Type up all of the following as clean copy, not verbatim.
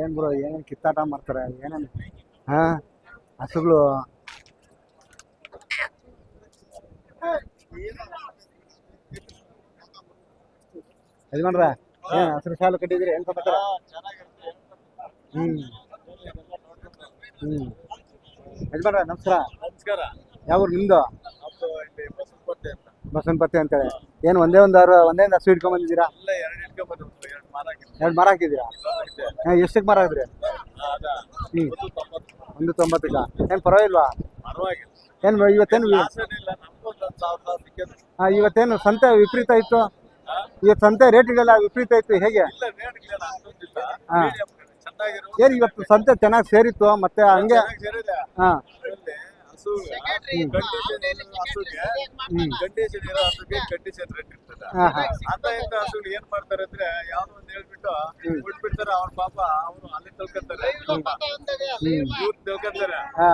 ಏನ್ ಬ್ರೋ ಏನೇನ್ ಕಿತ್ತಾಟ ಮಾಡ್ತಾರೆ ಏನೇನ್ ಹಾ ಹಸುಗಳು ಯಜಮಾನ್ರ ಏನ್ ಹಸಿರು ಸಾಲು ಕಟ್ಟಿದ್ರಿ ಏನ್ ಸಮಾಚಾರ? ಹ್ಮ್ ಹ್ಮ್ ಯಜಮಾನ್ರ ನಮಸ್ಕಾರ. ನಮಸ್ಕಾರ. ಯಾವ ಊರು ನಿಮ್ದು? ನಮ್ದು ಇಲ್ಲಿ ಬಸವನಪಟ್ಟೆ ಅಂತ. ಬಸವನಪತ್ತೆ ಅಂತೇಳಿ. ಏನು ಒಂದೇ ಒಂದು ಒಂದೇ ಹಸು ಇಟ್ಕೊಂಡ್ ಬಂದಿದ್ದೀರಾ? ಇಲ್ಲ, ಎರಡು ಇಟ್ಕೊಂಡ್ಬಂದ್ರು, ಎರಡು ಮಾರ ಹಾಕಿದ್ರು. ಎರಡು ಮರ ಹಾಕಿದ್ದೀರಾ? ಎಷ್ಟಕ್ಕೆ ಮರ ಹಾಕಿದ್ರಿ? ಹ್ಮ್ 190ಕ್ಕ. ಏನು ಪರವಾಗಿಲ್ವಾ? ಪರವಾಗಿಲ್ಲ. ಏನು ಇವತ್ತೇನು ಲಾಸೇನಿಲ್ಲ, ನಮಗೂ ಒಂದು 1,000 ಸಿಕ್ಕಿದೆ. ಇವತ್ತೇನು ಸಂತೆ ವಿಪರೀತ ಇತ್ತು? ಇವತ್ತು ಸಂತೆ ರೇಟ್ಗಳೆಲ್ಲ ವಿಪರೀತ ಇತ್ತು, ಹೇಗೆ? ಇಲ್ಲ, ರೇಟ್ಗಳೆಲ್ಲ ಅಷ್ಟೊಂದಿಲ್ಲ. ಹಾ. ಮೀಡಿಯಂ ಚೆನ್ನಾಗಿರೋ. ಏನು ಇವತ್ತು ಸಂತೆ ಚೆನ್ನಾಗಿ ಸೇರಿತ್ತು ಮತ್ತೆ ಹಂಗೆ? ಸೇರಿದೆ. ಹಾ ಹಸುಗೆ ಕಂಡೀಷನ್ ಇರೋ ಹಸುಗೆ ಕಂಡೀಷನ್ ರೇಟ್ ಇರ್ತದೆ. ಹಾ ಹಾ ಅಂತ ಇಂತ ಹಸುಗಳು ಏನ್ ಮಾಡ್ತಾರೆ ಅಂದ್ರೆ ಯಾವ್ದೋ ಒಂದ್ ಹೇಳ್ಬಿಟ್ಟು ಬಿಟ್ಬಿಡ್ತಾರೆ. ಅವ್ರ ಪಾಪ ಅವ್ರು ಅಲ್ಲಿ ತಿಳ್ಕೊಂತಾರೆ, ಇವ್ರು ತಿಳ್ಕೊಂತಾರೆ. ಹಾ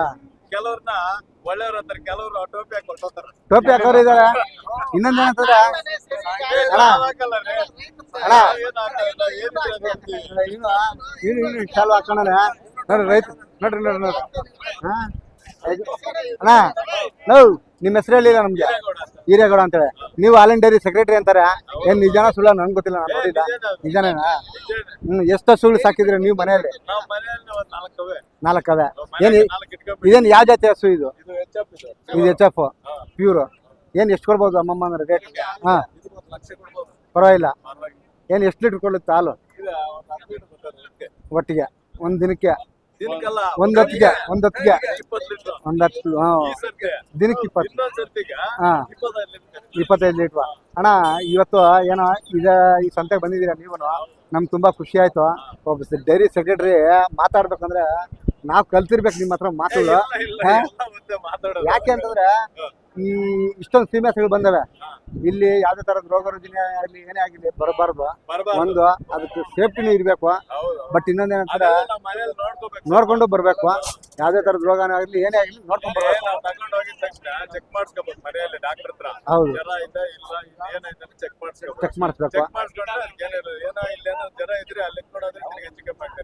ಕೆಲವ್ರನ್ನ ಒಳ್ಳೆಯವ್ರು ಅಂತಾರೆ, ಕೆಲವ್ರು ಟೋಪಿ ಹಾಕಿ ಹೊಟ್ಟೋತಾರೆ. ಟೋಪಿ ಹಾಕೋರು ಇದಾರೆ. ಇನ್ನೊಂದು ಏನಂತಂದ್ರೆ ಇವನು ಶಾಲು ಹಾಕೋಣ ನೋಡ್ರಿ ರೈತ ನೋಡ್ರಿ ನೋಡ್ರಿ ನೋಡ್ರಿ ಹಾ ಅಣ್ಣ ನೋವು ನಿಮ್ಮ ಹೆಸರು ಹೇಳಿಲ್ಲ ನಮ್ಗೆ. ಹಿರೇಗೌಡ ಅಂತೇಳಿ. ನೀವು ಹಾಲಿನ ಡೈರಿ ಸೆಕ್ರೆಟರಿ ಅಂತಾರೆ. ಏನ್ ನಿಜಾನ ಸುಳ್ಳ ನನ್ಗೆ ಗೊತ್ತಿಲ್ಲ, ನಾನು ನೋಡಿಲ್ಲ. ನಿಜಾನೇನಾ? ಎಷ್ಟು ಹಸುಗಳು ಸಾಕಿದ್ರಿ ನೀವು ಮನೆಯಲ್ಲಿ? 4 ಅವೆ. ಏನ್ ಇದೇನು ಯಾವ ಜಾತಿ ಹಸು ಇದು? ಇದು HF ಪ್ಯೂರ್. ಏನ್ ಎಷ್ಟು ಕೊಡ್ಬೋದು ಅಮ್ಮಮ್ಮ ಅಂದ್ರೆ ರೇಟ್? ಹಾ ಪರವಾಗಿಲ್ಲ. ಏನ್ ಎಷ್ಟು ಲೀಟರ್ ಕೊಡುತ್ತೆ ಹಾಲು ಒಟ್ಟಿಗೆ ಒಂದು ದಿನಕ್ಕೆ? ಒಂದ್ ಹೊತ್ತಿಗೆ 10 ದಿನಕ್ಕೆ 20. ಹಾ 25 ಲೀಟ್ರ್. ಅಣ್ಣ ಇವತ್ತು ಏನೋ ಈ ಸಂತೆಗೆ ಬಂದಿದ್ದೀರಾ ನೀವು? ನಮ್ಗೆ ತುಂಬಾ ಖುಷಿ ಆಯ್ತು. ಒಬ್ಬ ಡೈರಿ ಸೆಕ್ರೆಟರಿ ಮಾತಾಡ್ಬೇಕಂದ್ರೆ ನಾವು ಕಲ್ತಿರ್ಬೇಕು ನಿಮ್ಮ ಹತ್ರ ಮಾತುಗಳು. ಯಾಕೆ ಅಂತಂದ್ರೆ ಈ ಇಷ್ಟೊಂದು ಸೀಮೆ ಹಸುಗಳು ಬಂದವೆ ಇಲ್ಲಿ. ಯಾವ್ದೇ ತರದ ರೋಗ ರುಜಿನ ಆಗ್ಲಿ ಏನೇ ಆಗಿರ್ಲಿ ಬರಬಾರ್ದು. ಒಂದು ಅದಕ್ಕೆ ಸೇಫ್ಟಿನೂ ಇರ್ಬೇಕು. ಬಟ್ ಇನ್ನೊಂದೇನಂತಾರೆ ನೋಡ್ಕೊಂಡು ಬರ್ಬೇಕು. ಯಾವ್ದೇ ತರದ ರೋಗನ ಆಗ್ಲಿ ಏನೇ ಆಗ್ಲಿ ನೋಡ್ಕೊಂಡು ಬರ್ಬೇಕು. ಹೌದು ಚೆಕ್ ಮಾಡಿಸ್ಬೇಕು.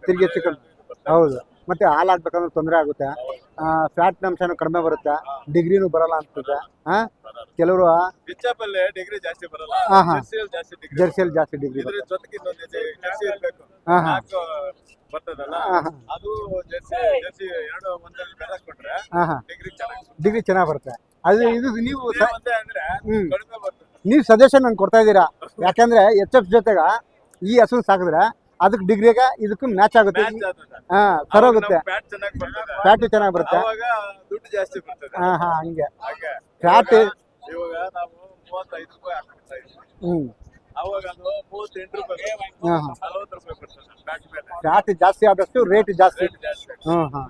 ತಿರ್ಗಿ ಹೆಚ್ಚು ಹೌದು. ಮತ್ತೆ ಹಾಲು ಹಾಕ್ಬೇಕಂದ್ರೆ ತೊಂದರೆ ಆಗುತ್ತೆ. ಫ್ಯಾಟ್ ಅಂಶನೂ ಕಡಿಮೆ ಬರುತ್ತೆ, ಡಿಗ್ರಿನೂ ಬರಲ್ಲ ಅನ್ಸುತ್ತೆ. ಕೆಲವರು ಡಿಗ್ರಿ ಜಾಸ್ತಿ ಬರಲ್ಲ. ಜರ್ಸಿಯಲ್ಲಿ ಜಾಸ್ತಿ ಡಿಗ್ರಿ ಡಿಗ್ರಿ ಚೆನ್ನಾಗಿ ಬರುತ್ತೆ. ಅದು ಇದು ನೀವು ಸಜೆಷನ್ ನಂಗೆ ಕೊಡ್ತಾ ಇದ್ದೀರಾ. ಯಾಕಂದ್ರೆ HF ಜೊತೆಗ ಈ ಹಸು ಸಾಕಿದ್ರೆ ಅದಕ್ಕೆ ಡಿಗ್ರಿಗೆ ಇದಕ್ಕೂ ಮ್ಯಾಚ್ ಆಗುತ್ತೆ. ಹಾ ಸರೋಗುತ್ತೆ. ಫ್ಯಾಟ್ ಚೆನ್ನಾಗಿ ಬರುತ್ತೆ. ದುಡ್ಡು ಜಾಸ್ತಿ ಬರ್ತದೆ. ಹಾ ಹಾ ಹಂಗೆ ಫ್ಯಾಟ್ ಇವಾಗ ನಾವು 35 ರೂಪಾಯಿ ಹಾಕ್ತಾ ಅವಾಗ ಅದು 38 ರೂಪಾಯಿ 40 ರೂಪಾಯಿ ಬರ್ತದೆ. ಫ್ಯಾಟ್ ಜಾಸ್ತಿ ಆದಷ್ಟು ರೇಟ್ ಜಾಸ್ತಿ. ಹಾ ಹಾ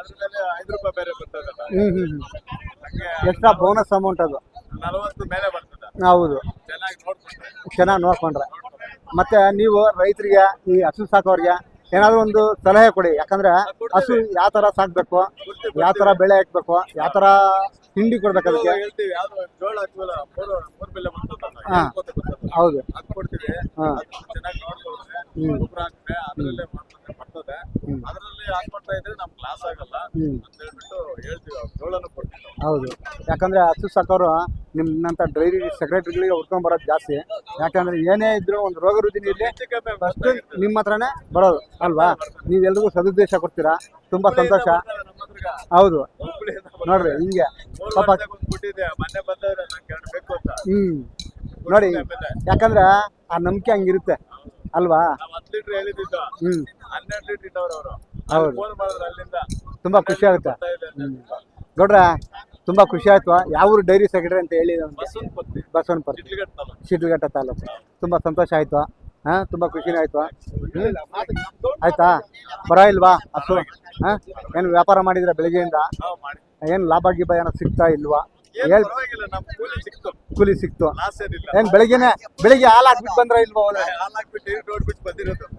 ಅದ್ರಲ್ಲಿ 5 ರೂಪಾಯಿ ಬೇರೆ ಬರ್ತದೆ. ಎಕ್ಸ್ಟ್ರಾ ಬೋನಸ್ ಅಮೌಂಟ್ ಅದು 40 ಮೇಲೆ ಬರ್ತದೆ. ಹೌದು ಚೆನ್ನಾಗಿ ನೋಡ್ಕೊಂಡ್ರೆ. ಮತ್ತೆ ನೀವು ರೈತರಿಗೆ ಈ ಹಸು ಸಾಕೋರಿಗೆ ಏನಾದ್ರು ಒಂದು ಸಲಹೆ ಕೊಡಿ. ಯಾಕಂದ್ರೆ ಹಸು ಯಾವ ತರ ಸಾಕ್ಬೇಕು, ಯಾವ ತರ ಬೆಳೆ ಹಾಕ್ಬೇಕು, ಯಾವ ತರ ತಿಂಡಿ ಕೊಡ್ಬೇಕು ಅದಕ್ಕೆ. ಹೌದು ಹೌದು. ಯಾಕಂದ್ರೆ ಹಸು ಸಾಕೋರು ನಿಮ್ಮಂತ ಡೈರಿ ಸೆಕ್ರೆಟರಿಗಳಿಗೆ ಉಟ್ಕೊಂಡ್ ಬರೋದು ಜಾಸ್ತಿ. ಯಾಕಂದ್ರೆ ಏನೇ ಇದ್ರು ಒಂದು ರೋಗ ರುಜಿನ ಇರ್ಲಿ ಫಸ್ಟ್ ನಿಮ್ಮ ಹತ್ರನೇ ಬರೋದು ಅಲ್ವಾ? ನೀವೆಲ್ರಿಗೂ ಸದುದ್ದೇಶ ಕೊಡ್ತೀರಾ, ತುಂಬಾ ಸಂತೋಷ. ಹೌದು ನೋಡ್ರಿ ಹಿಂಗೆ ಪಾಪ ನೋಡಿ. ಯಾಕಂದ್ರೆ ಆ ನಂಬಿಕೆ ಹಂಗಿರುತ್ತೆ ಅಲ್ವಾ? ಹೌದು ತುಂಬಾ ಖುಷಿ ಆಗುತ್ತೆ. ನೋಡ್ರ ತುಂಬಾ ಖುಷಿ ಆಯ್ತು. ಯಾವ ಊರು ಡೈರಿ ಸೆಕ್ರೆಟರಿ ಅಂತ ಹೇಳಿ? ಬಸವನಪುರ, ಶಿಡ್ಲಘಟ್ಟ ತಾಲೂಕು. ತುಂಬಾ ಸಂತೋಷ ಆಯ್ತು. ತುಂಬಾ ಖುಷಿನೇ ಆಯ್ತು. ಆಯ್ತಾ? ಪರವಾಗಿಲ್ವಾ ಹಸು? ಏನು ವ್ಯಾಪಾರ ಮಾಡಿದ್ರೆ ಬೆಳಿಗ್ಗೆಯಿಂದ? ಏನು ಲಾಭ ಗೀಭ ಏನೋ ಸಿಗ್ತಾ ಇಲ್ವಾ? ಕೂಲಿ ಸಿಕ್ತು. ಏನ್ ಬೆಳಿಗ್ಗೆ ಹಾಲು ಹಾಕ್ಬಿಟ್ಟು ಬಂದ್ರ ಇಲ್ವಾ?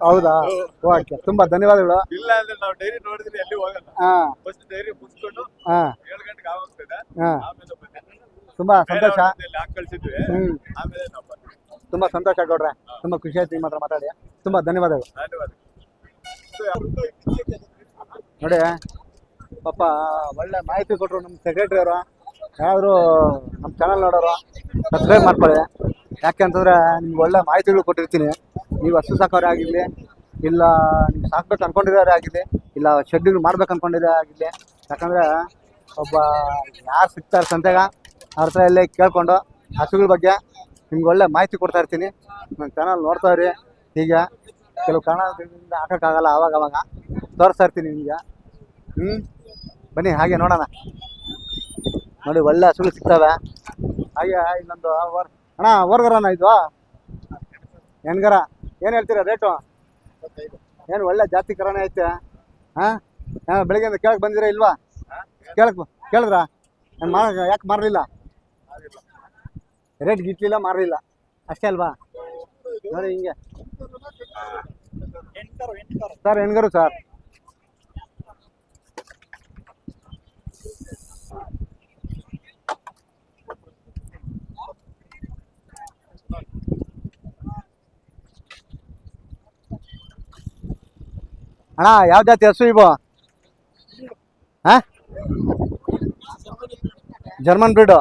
ಹೌದಾ? ಓಕೆ, ತುಂಬಾ ಧನ್ಯವಾದಗಳು. ತುಂಬಾ ಸಂತೋಷ. ತುಂಬ ಸಂತೋಷ ಗೌಡ್ರೆ, ತುಂಬ ಖುಷಿ ಆಯ್ತು ನಿಮ್ಮ ಹತ್ರ ಮಾತಾಡಿ. ತುಂಬ ಧನ್ಯವಾದಗಳು. ಧನ್ಯವಾದ. ನೋಡಿ ಪಾಪ ಒಳ್ಳೆ ಮಾಹಿತಿ ಕೊಟ್ಟರು ನಮ್ಮ ಸೆಕ್ರೆಟರಿ ಅವರು. ಯಾರಾದರೂ ನಮ್ಮ ಚಾನಲ್ ನೋಡೋರು ಸಬ್ಸ್ಕ್ರೈಬ್ ಮಾಡ್ಕೊಳ್ಳಿ. ಯಾಕೆಂತಂದರೆ ನಿಮ್ಗೆ ಒಳ್ಳೆ ಮಾಹಿತಿಗಳು ಕೊಟ್ಟಿರ್ತೀನಿ. ನೀವು ಹಸು ಸಾಕೋರೇ ಆಗಿರಲಿ, ಇಲ್ಲ ನೀವು ಸಾಕ್ಬೇಕು ಅಂದ್ಕೊಂಡಿರೋರೇ ಆಗಿರಲಿ, ಇಲ್ಲ ಶೆಡ್ಗಳು ಮಾಡ್ಬೇಕು ಅಂದ್ಕೊಂಡಿರೋ ಆಗಿರಲಿ. ಯಾಕಂದರೆ ಒಬ್ಬ ಯಾರು ಸಿಗ್ತಾರೆ ಸಂತೆಗ ಅವ್ರ ಹತ್ರ ಎಲ್ಲೇ ಕೇಳ್ಕೊಂಡು ಹಸುಗಳ ಬಗ್ಗೆ ನಿಮ್ಗೆ ಒಳ್ಳೆ ಮಾಹಿತಿ ಕೊಡ್ತಾ ಇರ್ತೀನಿ. ನನ್ನ ಚಾನಲ್ ನೋಡ್ತಾ ಇರಿ. ಹೀಗೆ ಕೆಲವು ಕಾರಣದಿಂದ ಹಾಕೋಕ್ಕಾಗಲ್ಲ, ಅವಾಗ ತೋರಿಸ್ತಾ ಇರ್ತೀನಿ ನಿಮಗೆ. ಬನ್ನಿ ಹಾಗೆ ನೋಡೋಣ. ನೋಡಿ ಒಳ್ಳೆ ಹಸುಗಳು ಸಿಗ್ತವೆ. ಹಾಗೆ ಇನ್ನೊಂದು ಅಣ್ಣ ಓರ್ಗರನ ಇದು ಹೆಣ್ಗರ ಏನು ಹೇಳ್ತೀರಾ ರೇಟು? ಏನು ಒಳ್ಳೆ ಜಾತಿ ಕರನೇ ಐತೆ. ಹಾಂ ಬೆಳಿಗ್ಗೆಯಿಂದ ಕೇಳಕ್ಕೆ ಬಂದಿರಾ ಇಲ್ವಾ? ಕೇಳಿದ್ರಾ? ನಾನು ಯಾಕೆ ಮಾರಲಿಲ್ಲ? ರೇಟ್ ಗಿಟ್ಲಿಲ್ಲ, ಮಾರಲಿಲ್ಲ ಅಷ್ಟೇ ಅಲ್ವಾ? ನೋಡಿ ಹಿಂಗೆ ಸರ್, ಹೆಣ್ಗರು ಸರ್. ಅಣ್ಣ ಯಾವ ಜಾತಿ ಹಸು ಇವು? ಹಾಂ ಜರ್ಮನ್ ಬ್ರೀಡು.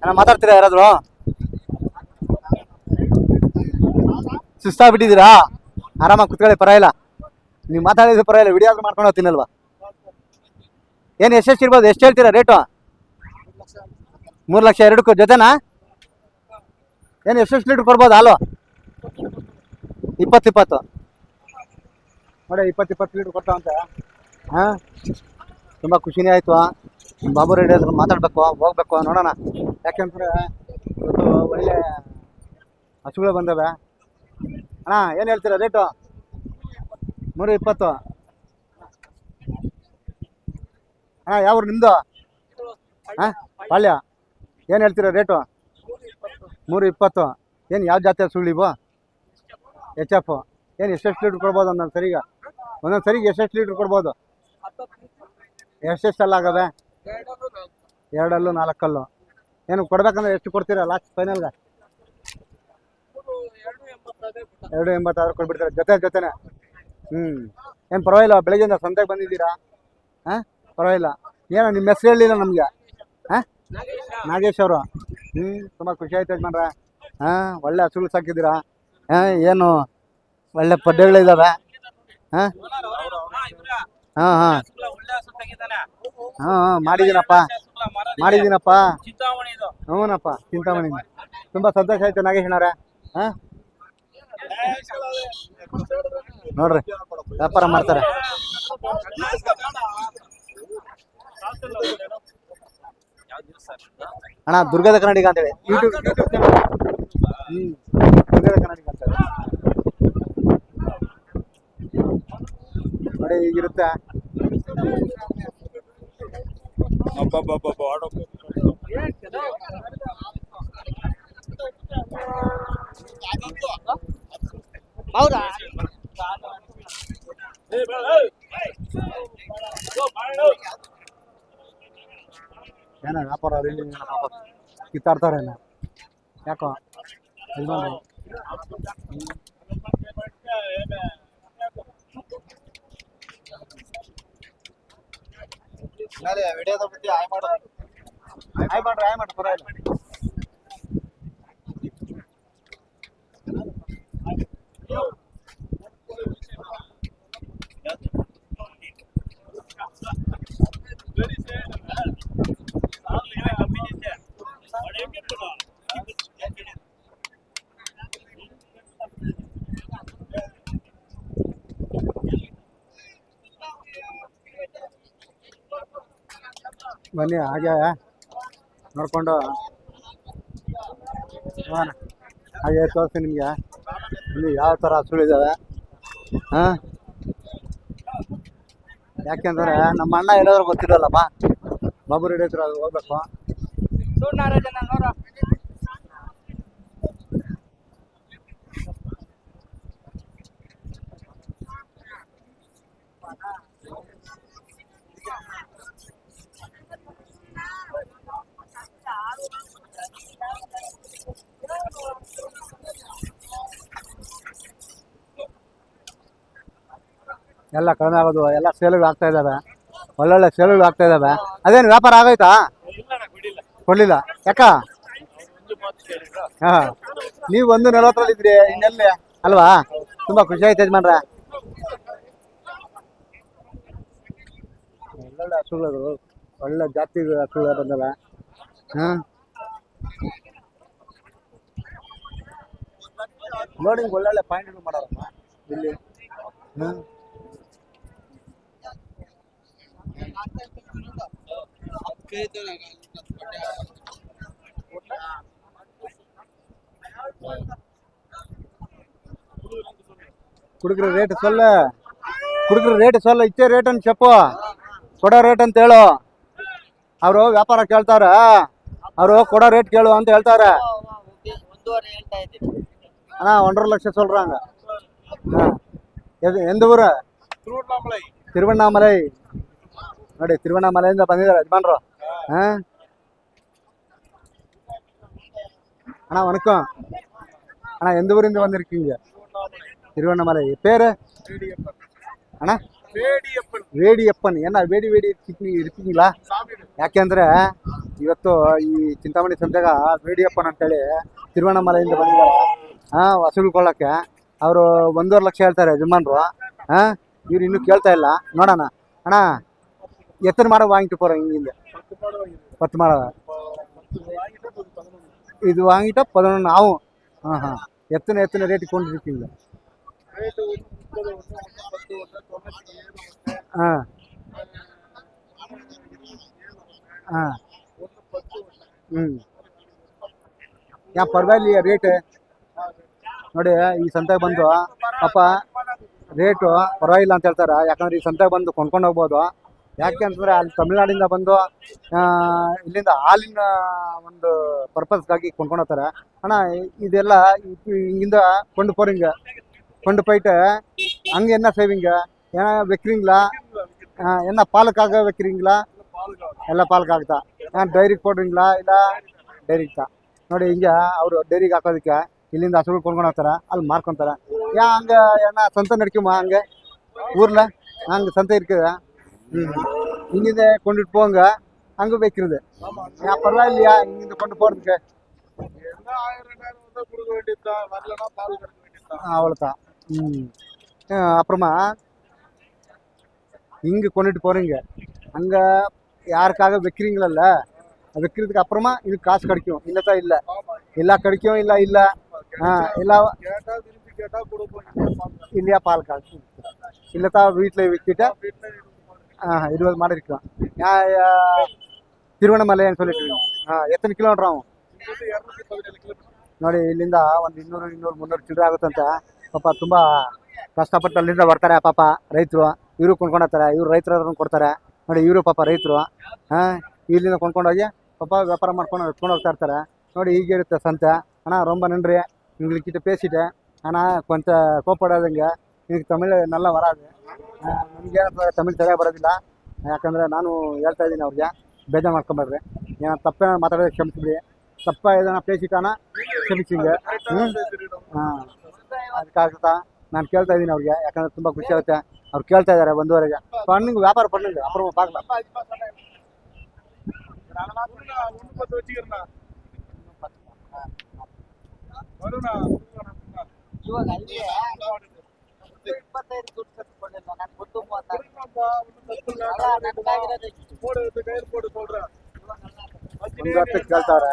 ಅಣ್ಣ ಮಾತಾಡ್ತೀರಾ ಯಾರಾದರೂ? ಸುಸ್ತಾಗ್ಬಿಟ್ಟಿದ್ದೀರಾ? ಆರಾಮಾಗಿ ಕುತ್ಕೊಳ್ಳಿ, ಪರವಾಗಿಲ್ಲ. ನೀವು ಮಾತಾಡಿದ್ರೆ ಪರವಾಗಿಲ್ಲ, ವಿಡಿಯೋ ಆದ್ರೂ ಮಾಡ್ಕೊಂಡು ಹೋಗ್ತೀನಲ್ವಾ. ಏನು ಎಷ್ಟು ಇರ್ಬೋದು? ಎಷ್ಟು ಹೇಳ್ತೀರಾ ರೇಟು? 3 ಲಕ್ಷ ಎರಡಕ್ಕೂ ಜೊತೆನಾ? ಏನು ಎಷ್ಟು ಲೀಟ್ರ್ ಕೊಡ್ಬೋದು ಹಾಲು? 20 ನೋಡಿ, 20 ಲೀಟ್ರ್ ಕೊಡ್ತಾವಂತೆ. ಹಾಂ ತುಂಬ ಖುಷಿನೇ ಆಯಿತು. ಬಾಬು ರೆಡ್ಡಿ ಹತ್ರ ಮಾತಾಡಬೇಕು, ಹೋಗ್ಬೇಕು, ನೋಡೋಣ. ಯಾಕೆಂದರೆ ಇವತ್ತು ಒಳ್ಳೆ ಹಸುಗಳು ಬಂದವೆ. ಅಣ್ಣ ಏನು ಹೇಳ್ತೀರಾ ರೇಟು? 320. ಅಣ್ಣ ಯಾವ್ರು ನಿಮ್ಮದು? ಹಾಂ ಪಾಳ್ಯ. ಏನು ಹೇಳ್ತೀರಾ ರೇಟು? 320. ಏನು ಯಾವ ಜಾತಿ ಹಸುಗಳಿವು? HF. ಏನು ಎಷ್ಟೆಷ್ಟು ಲೀಟ್ರ್ ಕೊಡ್ಬೋದು ಒಂದೊಂದು ಸರಿಗೆ? ಒಂದೊಂದು ಸರಿಗೆ ಎಷ್ಟೆಷ್ಟು ಲೀಟ್ರ್ ಕೊಡ್ಬೋದು? ಎಷ್ಟೆಷ್ಟೆಲ್ಲ ಆಗವೆ? 2 ಅಲ್ಲು 4 ಅಲ್ಲು. ಏನು ಕೊಡ್ಬೇಕಂದ್ರೆ ಎಷ್ಟು ಕೊಡ್ತೀರಾ ಲಾಸ್ಟ್ ಫೈನಲ್ಗೆ? 280 ಆದ್ರೂ ಕೊಟ್ಬಿಡ್ತಾರೆ ಜೊತೆನೇ. ಏನು ಪರವಾಗಿಲ್ಲ, ಬೆಳಗ್ಗೆಯಿಂದ ಸಂತೆಗೆ ಬಂದಿದ್ದೀರಾ? ಹಾಂ ಪರವಾಗಿಲ್ಲ. ಏನೋ ನಿಮ್ಮ ಹೆಸರು ಹೇಳಿಲ್ಲ ನಮಗೆ. ಹಾಂ ನಾಗೇಶ್ ಅವರು. ತುಂಬ ಖುಷಿ ಆಯ್ತು ಯಜಮಾನ್ರೆ. ಒಳ್ಳೆ ಹಸುಗಳು ಸಾಕಿದ್ದೀರಾ. ಏನು ಒಳ್ಳೆ ಪದ್ಯಗಳಿದ್ದಾವೆ. ಹಾಂ ಮಾಡಿದ್ದೀನಪ್ಪ. ಹ್ಞೂನಪ್ಪ, ಚಿಂತಾಮಣಿ. ತುಂಬ ಸಂತೋಷ ಆಯ್ತು ನಾಗೇಶ್ ಅಣ್ಣಾರೆ. ನೋಡ್ರಿ ವ್ಯಾಪಾರ ಮಾಡ್ತಾರೆ. ಅಣ್ಣ ದುರ್ಗದ ಕನ್ನಡಿಗ ಅಂತೇಳಿ ಯೂಟ್ಯೂಬ್ ದುರ್ಗದ ಕನ್ನಡಿಗ ಅಂತೇಳಿ ನೋಡಿ, ಹೀಗಿರುತ್ತೆ. ಹೌದಾ? ಏನೋ ವ್ಯಾಪಾರ ಇಲ್ಲಿ ಕಿತ್ತಾಡ್ತಾರೇನ ಯಾಕೋ? ವಿಡಿಯೋದ ಬಗ್ಗೆ ಆಯ್ ಮಾಡ್ರಿ ಪರವಾಗಿಲ್ಲ. ಬನ್ನಿ ಹಾಗೆ ನೋಡಿಕೊಂಡು ಹಾಗೆ ತೋರಿಸ್ತೀನಿ ನಿಮಗೆ ಇಲ್ಲಿ ಯಾವ ಥರ ಹಸುಗಳಿದ್ದಾವೆ. ಹಾಂ ಯಾಕೆಂದರೆ ನಮ್ಮ ಅಣ್ಣ ಎಲ್ಲಾದ್ರೂ ಗೊತ್ತಿರೋಲ್ಲಪ್ಪ, ಬಾಬು ರೆಡ್ಡಿ ಹತ್ರ ಹೋಗ್ಬೇಕು. ಎಲ್ಲ ಕಡಿಮೆ ಆಗೋದು, ಎಲ್ಲ ಸೇಲ್ಗಳು ಆಗ್ತಾ ಇದ್ದಾವೆ, ಒಳ್ಳೊಳ್ಳೆ ಸೇಲ್ಗಳು ಆಗ್ತಾ ಇದ್ದಾವೆ. ಅದೇನು ವ್ಯಾಪಾರ ಆಗೋಯ್ತಾ? ಕೊಡ್ಲಿಲ್ಲ ಯಾಕ? ಹಾ, ನೀವು 1:40 ಇದ್ರಿ, ಇನ್ನೆಲ್ಲಿ ಅಲ್ವಾ? ತುಂಬಾ ಖುಷಿ ಆಯ್ತು ಯಜಮಾನ್ರ. ಒಳ್ಳೊಳ್ಳೆ ಹಸುಗಳು, ಒಳ್ಳೆ ಜಾತಿ ಹಸುಗಳು ಬಂದವೆ. ಲೋಡಿಂಗ್ ಒಳ್ಳೊಳ್ಳೆ ಪಾಯಿಂಟ್ ಮಾಡೋರಮ್ಮ ಇಲ್ಲಿ. ಕುಡುಕ್ರ ರೇಟ್ ಸೊಲ್ಲ ಇಚ್ಚೆ ರೇಟ್ ಅಂತ చెప్పు, ಕೊಡೋ ರೇಟ್ ಅಂತ ಹೇಳು. ಅವರು ವ್ಯಾಪಾರ ಕೇಳ್ತಾರ, ಅವರು ಕೊಡೋ ರೇಟ್ ಕೇಳು ಅಂತ ಹೇಳ್ತಾರ. அண்ணா 1.5 லட்சம் சொல்றாங்க. எந்த ஊரு? ತಿರುವಣ್ಣಾಮಲೈ. ನೋಡಿ ತಿರುವಣ್ಣಾಮಲೆಯಿಂದ ಬಂದಿದ್ದಾರೆ ಯಜಮಾನ್ರು. ಅಣ್ಣ ವಣಕಂ ಅಣ್ಣ, ಎಂದ ಊರಿಂದ ಬಂದಿರ್ಕೀங்க? ತಿರುವಣ್ಣಾಮಲೈ. பேரு ಅಣ್ಣ? ವೇಡಿಯಪ್ಪನ್. ಏನ ವೇಡಿ ಇರ್ತೀங்களா? ಯಾಕೆಂದ್ರೆ ಇವತ್ತು ಈ ಚಿಂತಾಮಣಿ ಸಂತೆಗ ವೇಡಿಯಪ್ಪನ್ ಅಂತೇಳಿ ತಿರುವಣ್ಣಾಮಲೆಯಿಂದ ಬಂದಿದ್ದಾರೆ ಹಸುಳ್ಕೊಳ್ಳಕ್ಕೆ. ಅವರು 1.5 ಲಕ್ಷ ಹೇಳ್ತಾರೆ ಯಜಮಾನ್ರು. ಇವ್ರು ಇನ್ನೂ ಕೇಳ್ತಾ ಇಲ್ಲ, ನೋಡೋಣ. ಅಣ್ಣ எத்தனை மாடு வாங்கிட்டு போகிறோம் இங்கே? 10 மாடு. இது வாங்கிட்டா 11 ஆகும். எத்தனை ரேட்டுக்கு கொண்டு இருக்கீங்க? ಯಾ ಪರವಾಗಿಲ್ಲ ರೇಟ್ ನೋಡಿ. ಈ ಸಂತೆಗೆ ಬಂದು ಪಾಪ ರೇಟು ಪರವಾಗಿಲ್ಲ ಅಂತ ಹೇಳ್ತಾರೆ. ಯಾಕಂದ್ರೆ ಈ ಸಂತೆಗೆ ಬಂದು ಕೊಂಡ್ಕೊಂಡು ಹೋಗ್ಬೋದು. ಯಾಕೆ ಅಂತಂದರೆ ಅಲ್ಲಿ ತಮಿಳ್ನಾಡಿಂದ ಬಂದು ಇಲ್ಲಿಂದ ಹಾಲಿನ ಒಂದು ಪರ್ಪಸ್ಗಾಗಿ ಕೊಂಡ್ಕೊಂಡು ಹೋಗ್ತಾರೆ. ಅಣ್ಣ ಇದೆಲ್ಲ இங்கிருந்த கொண்டு போகிறீங்க, கொண்டு போயிட்டு அங்கே என்ன செய்வீங்க? ஏன்னா வைக்கிறீங்களா? என்ன பாலுக்காக வைக்கிறீங்களா? ಎಲ್ಲ ಪಾಲ್ಕಾಗ್ತಾ ಡೈರಿಗೆ ಕೊಡ್ರಿಂಗ್ಲಾ? ಇಲ್ಲ ಡೈರಿಗೆ ತಾ ನೋಡಿ. ಹಿಂಗೆ ಅವರು ಡೈರಿಗೆ ಹಾಕೋದಕ್ಕೆ ಇಲ್ಲಿಂದ ಹಸುಗಳು ಕೊಂಡ್ಕೊಂಡು ಹೋಗ್ತಾರೆ, ಅಲ್ಲಿ ಮಾರ್ಕೊತಾರೆ. ಹಂಗೆ ಏನ ಸಂತೆ ನಡ್க்குமா அங்கே ஊரில்? அங்கே சந்தை இருக்குது. இங்கிருந்து கொண்டுட்டு போங்க, அங்கே வைக்கிறது. பரவாயில்லையா இங்கிருந்து கொண்டு போகிறதுக்கு? அவ்வளோதான். அப்புறமா இங்கே கொண்டுட்டு போகிறீங்க, அங்கே யாருக்காக வைக்கிறீங்களல்ல, வைக்கிறதுக்கு அப்புறமா இது காசு கிடைக்கும். இல்லைதான் இல்லை, எல்லா கிடைக்கும். இல்லை இல்லை எல்லா இல்லையா பால் காசு இல்லைத்தான். வீட்டில் விற்கிட்ட 20 மாடு இருக்கலாம். ತಿರುವಣ್ಣಾಮಲೈ சொல்லிட்டு ಎತ್ತನೆ ಕಿಲೋಮೀಟರ್ ಆகும் ನೋಡಿ. ಇಲ್ಲಿಂದ ಒಂದು 200-300 ಚಿಲ್ಲರೆ ಆಗುತ್ತಂತೆ. ಪಾಪ ತುಂಬ ಕಷ್ಟಪಟ್ಟು ಅಲ್ಲಿಂದ ಬರ್ತಾರೆ ಪಾಪ ರೈತರು. ಇವರು ಕೊಂಡ್ಕೊಂಡೋಗ್ತಾರೆ, ಇವ್ರು ರೈತರು ಕೊಡ್ತಾರೆ ನೋಡಿ. ಇವರು ಪಾಪ ರೈತರು ಇಲ್ಲಿಂದ ಕೊಂಡ್ಕೊಂಡೋಗಿ ಪಾಪ ವ್ಯಾಪಾರ ಮಾಡ್ಕೊಂಡು ಎತ್ಕೊಂಡು ಹೋಗ್ತಾ ಇರ್ತಾರೆ ನೋಡಿ. ಹೀಗೆ ಇರುತ್ತೆ ಸಂತೆ. ಅಣ್ಣ ரொம்ப நன்றி, உங்கள்கிட்ட பேசிட்டேன். ஆனால் கொஞ்சம் கோப்படாதுங்க, எனக்கு தமிழ் நல்லா வராது. ನಮಗೆ ತಮಿಳ್ ಸರಿಯಾಗಿ ಬರೋದಿಲ್ಲ. ಯಾಕಂದರೆ ನಾನು ಹೇಳ್ತಾ ಇದ್ದೀನಿ ಅವ್ರಿಗೆ, ಬೇಜಾರು ಮಾಡ್ಕೊಂಬೇಡ್ರಿ. ಏನೋ ತಪ್ಪೇ ಮಾತಾಡೋದಕ್ಕೆ ಕ್ಷಮಿಸಿಬಿಡಿ. ತಪ್ಪ ಏನಾನ ಪೇಸಿಟಾನ ಕ್ಷಮಿಸಿಂಗ. ಅದಕ್ಕಾಗುತ್ತಾ ನಾನು ಕೇಳ್ತಾ ಇದ್ದೀನಿ ಅವ್ರಿಗೆ. ಯಾಕಂದರೆ ತುಂಬ ಖುಷಿ ಆಗುತ್ತೆ, ಅವ್ರು ಕೇಳ್ತಾ ಇದ್ದಾರೆ 1:30ಗೆ. ಹಣ್ಣಿಗೆ ವ್ಯಾಪಾರ ಪಡ್ಲಿಂಗ ಅப்புறம் பார்க்கலாம். ಇವಾಗ ಅಲ್ಲಿ 25 ದುಡ್ಡು ಕಟ್ಕೊಂಡಿಲ್ಲ, ನಾನು 10 ಕೇಳ್ತಾರೆ.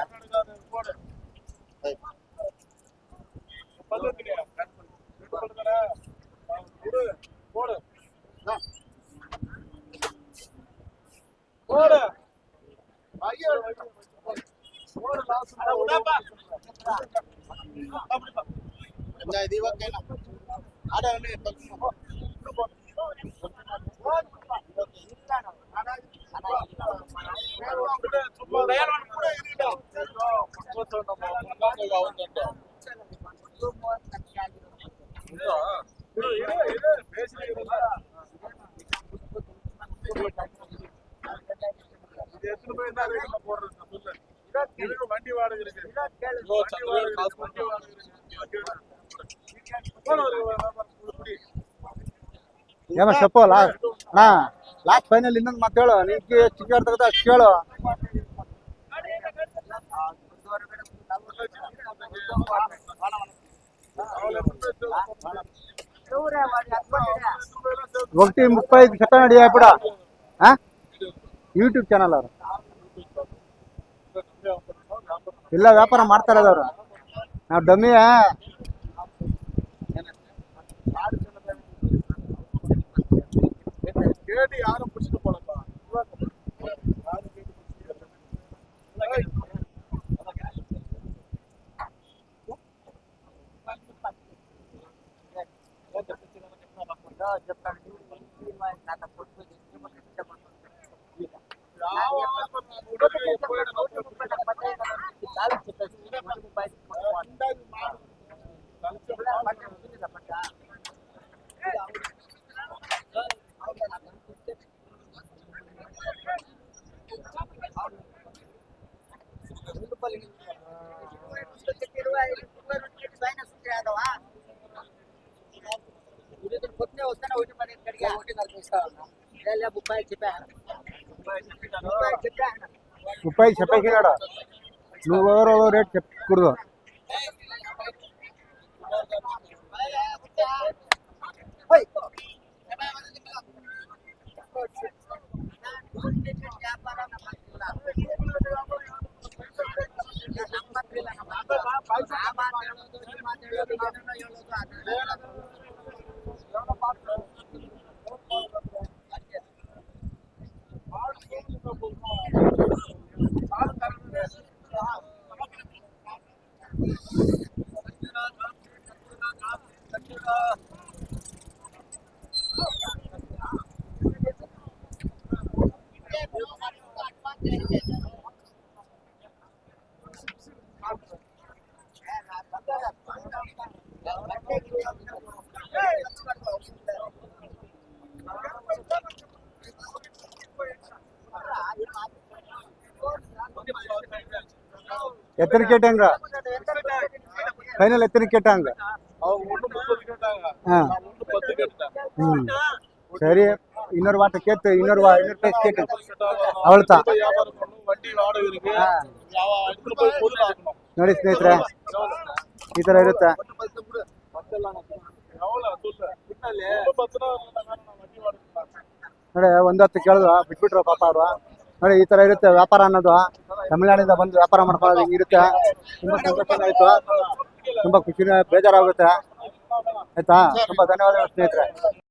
வண்டி வாடகை ಏಮ ಶಪ್ಪು ಲಾಸ್ಟ್ ಅಣ್ಣ ಲಾಸ್ಟ್ ಫೈನಲ್ ಇನ್ನೊಂದು ಮಾತು ಹೇಳು ನಿನ್ಗೆ ಎಷ್ಟು ಕೇಳ್ ತಗದ ಅಷ್ಟು ಕೇಳು ఒకటి 35 చెప్పండి అడిగా ఇప్పుడు ಯೂಟ್ಯೂಬ್ ಚಾನಲ್ ಅವರು ಇಲ್ಲ ವ್ಯಾಪಾರ ಮಾಡ್ತಾರೆ ಅವರು ನಾವು ಡಮ್ಮಿ ಕೇಳಿ ಯಾರು ಖುಷಿ ಕೊಡಪ್ಪ రూపాయి చెప్పేసినాడు నువ్వు ఎవరో రేట్ చెప్పకూడదు எத்தனை கேட்டாங்க ஃபைனல் எத்தனை கேட்டாங்க சரி இன்னொரு வாட்டை கேட்டு இன்னொரு பேசி கேட்டு அவ்வளோதான் ನೋಡಿ ಸ್ನೇಹಿತರೆ ಈ ಥರ ಇರುತ್ತೆ ನೋಡಿ ಒಂದು ಹೊತ್ತು ಕೇಳಿದ್ರು ಬಿಟ್ಬಿಟ್ರು ಪಾಪ ಅವರು ನೋಡಿ ಈ ಥರ ಇರುತ್ತೆ ವ್ಯಾಪಾರ ಅನ್ನೋದು ತಮಿಳ್ನಾಡಿಂದ ಬಂದು ವ್ಯಾಪಾರ ಮಾಡ್ಕೊಳ್ಳೋದು ಹಿಂಗಿರುತ್ತೆ ತುಂಬ ಸಂತೋಷ ಆಯಿತು ತುಂಬ ಖುಷಿ ಬೇಜಾರಾಗುತ್ತೆ ಆಯ್ತಾ ತುಂಬ ಧನ್ಯವಾದಗಳು ಸ್ನೇಹಿತರೆ